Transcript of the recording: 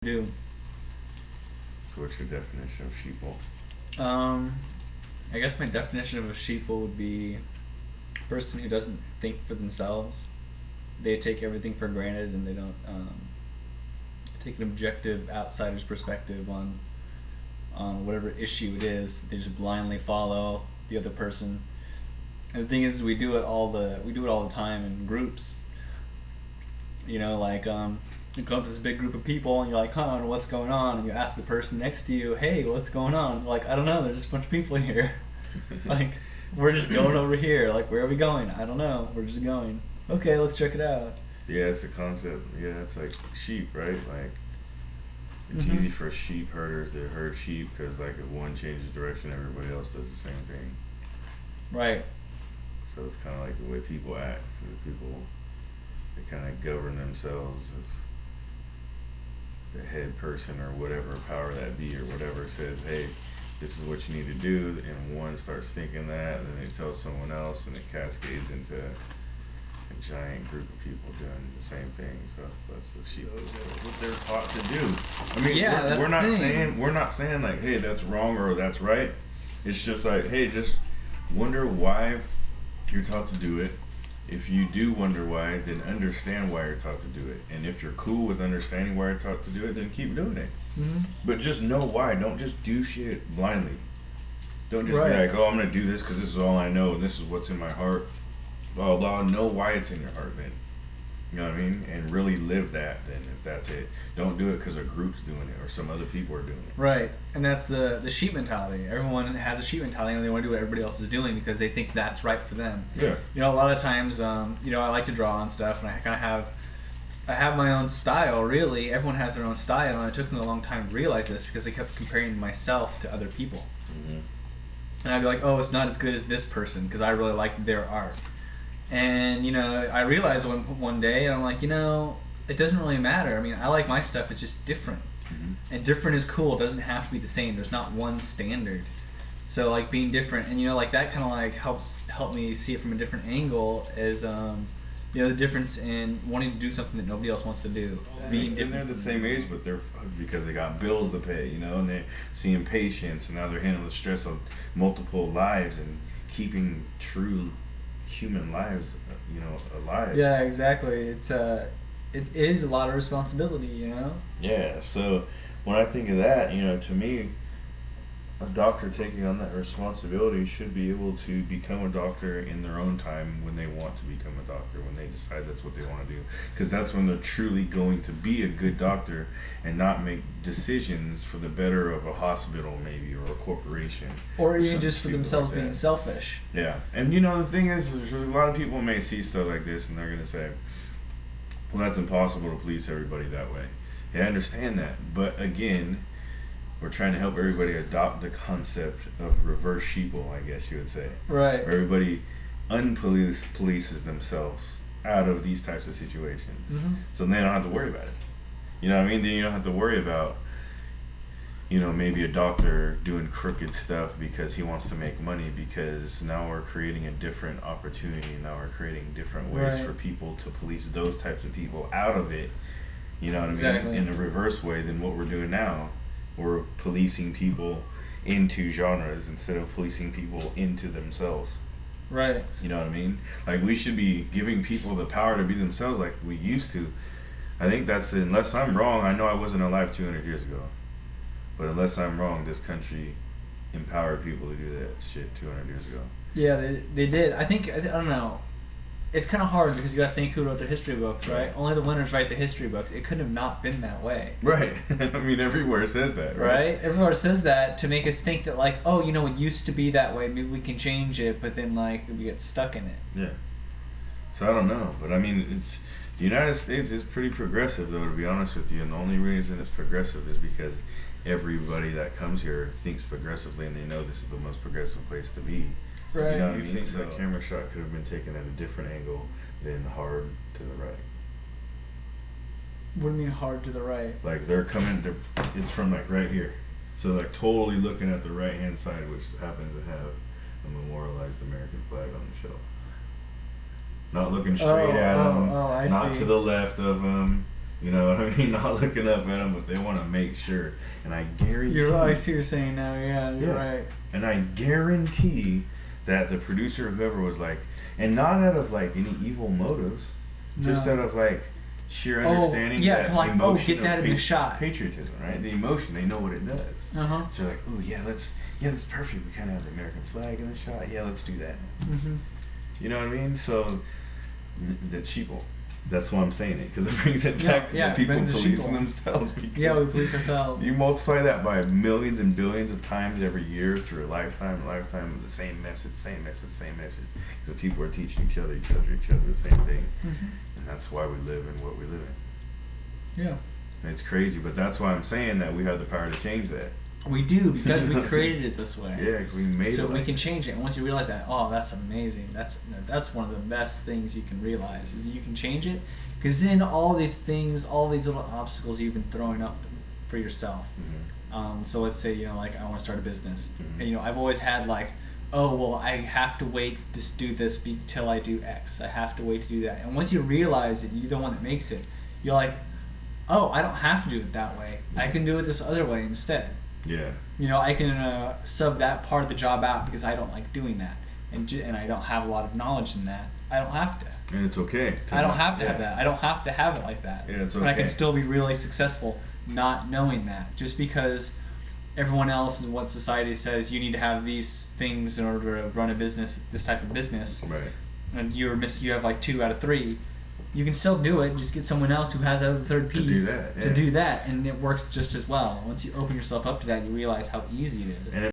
do. So what's your definition of sheeple? I guess my definition of a sheeple would be a person who doesn't think for themselves. They take everything for granted and they don't take an objective outsider's perspective on whatever issue it is. They just blindly follow the other person. And the thing is, we do it all the time in groups. You know, like you come up to this big group of people and you're like, huh, what's going on? And you ask the person next to you, hey, what's going on? They're like, I don't know, there's just a bunch of people here. Like, we're just going over here. Like, where are we going? I don't know. We're just going. Okay, let's check it out. Yeah, it's the concept. Yeah, it's like sheep, right? Like, it's easy for sheep herders to herd sheep because, like, if one changes direction, everybody else does the same thing. Right. So it's kind of like the way people act. The people, they kind of govern themselves. If the head person or whatever power that be or whatever says, hey, this is what you need to do, and one starts thinking that, and then they tell someone else, and it cascades into a giant group of people doing the same thing. So that's the sheep. That's what they're taught to do. I mean, yeah, we're not saying like, hey, that's wrong or that's right. It's just like, hey, just wonder why you're taught to do it. If you do wonder why, then understand why you're taught to do it. And if you're cool with understanding why you're taught to do it, then keep doing it. Mm-hmm. But just know why. Don't just do shit blindly. Don't just be like, oh, I'm going to do this because this is all I know and this is what's in my heart. Blah, blah, blah. Know why it's in your heart then. You know what I mean? And really live that then, if that's it. Don't do it because a group's doing it or some other people are doing it. Right. And that's the sheep mentality. Everyone has a sheep mentality and they want to do what everybody else is doing because they think that's right for them. Yeah. You know, a lot of times, I like to draw and stuff, and I kind of have my own style, really. Everyone has their own style, and it took me a long time to realize this because I kept comparing myself to other people. Mm-hmm. And I'd be like, oh, it's not as good as this person because I really like their art. And, I realized one day, and I'm like, it doesn't really matter. I mean, I like my stuff, it's just different. Mm-hmm. And different is cool. It doesn't have to be the same. There's not one standard. So, like, being different, and, like, that kind of, like, help me see it from a different angle as, the difference in wanting to do something that nobody else wants to do. Being different. They're the same age, but they're fucked because they got bills to pay, and they're seeing patients, and now they're handling the stress of multiple lives and keeping true human lives, alive. Yeah, exactly. It is a lot of responsibility, Yeah. So when I think of that, to me, a doctor taking on that responsibility should be able to become a doctor in their own time when they want to become a doctor, when they decide that's what they want to do, because that's when they're truly going to be a good doctor and not make decisions for the better of a hospital maybe or a corporation or even just for themselves being selfish. Yeah. And the thing is, a lot of people may see stuff like this and they're going to say, well, that's impossible to please everybody that way. Yeah, I understand that, but again, we're trying to help everybody adopt the concept of reverse sheeple, I guess you would say. Right. Where everybody polices themselves out of these types of situations. Mm-hmm. So they don't have to worry about it. You know what I mean? Then you don't have to worry about, maybe a doctor doing crooked stuff because he wants to make money, because now we're creating a different opportunity. Now we're creating different ways for people to police those types of people out of it. You know what I mean? In a reverse way than what we're doing now. We're policing people into genres instead of policing people into themselves. Right. You know what I mean? Like, we should be giving people the power to be themselves like we used to. I think that's, unless I'm wrong, I know I wasn't alive 200 years ago. But unless I'm wrong, this country empowered people to do that shit 200 years ago. Yeah, they did. I don't know. It's kind of hard because you got to think who wrote the history books, right? Only the winners write the history books. It couldn't have not been that way. Right. I mean, everywhere says that, right? Everywhere says that to make us think that, like, oh, it used to be that way. Maybe we can change it, but then, like, we get stuck in it. Yeah. So I don't know. But, I mean, the United States is pretty progressive, though, to be honest with you. And the only reason it's progressive is because everybody that comes here thinks progressively and they know this is the most progressive place to be. So, right. You know what I mean? So the camera shot could have been taken at a different angle than hard to the right. What do you mean hard to the right? Like they're it's from like right here. So like totally looking at the right hand side, which happens to have a memorialized American flag on the shelf. Not looking straight at them. I not see. to the left of them. You know what I mean? Not looking up at them, but they want to make sure. And I guarantee. I see what you're saying now. Yeah, you're right. And I guarantee that the producer, whoever, was like, and not out of like any evil motives, just out of like sheer understanding. Yeah, like, emotion get that in the shot. Patriotism, right? The emotion, they know what it does. So they're like, oh yeah, that's perfect. We kind of have the American flag in the shot. Yeah, let's do that. You know what I mean? So that's Sheeple. That's why I'm saying it, because it brings it back to the people policing themselves. Yeah, we police ourselves. You multiply that by millions and billions of times every year through a lifetime of the same message. So people are teaching each other the same thing. And that's why we live in what we live in. Yeah. And it's crazy, but that's why I'm saying that we have the power to change that. We do, because we created it this way. Yeah, because we made it. So we can change it. And once you realize that, that's amazing. That's one of the best things you can realize, is you can change it. Because then all these things, all these little obstacles you've been throwing up for yourself. So let's say, like, I want to start a business. And, I've always had like, I have to wait to do this till I do X. I have to wait to do that. And once you realize that you're the one that makes it, you're like, I don't have to do it that way. I can do it this other way instead. Yeah. I can sub that part of the job out because I don't like doing that, and I don't have a lot of knowledge in that. I don't have to. And it's okay. I don't have to have that. I don't have to have it like that. Yeah, it's okay. But I can still be really successful not knowing that. Just because everyone else and what society says you need to have these things in order to run a business, this type of business. Right. And you have like 2 out of 3. You can still do it. Just get someone else who has that third piece to do that, and it works just as well. Once you open yourself up to that, you realize how easy it is.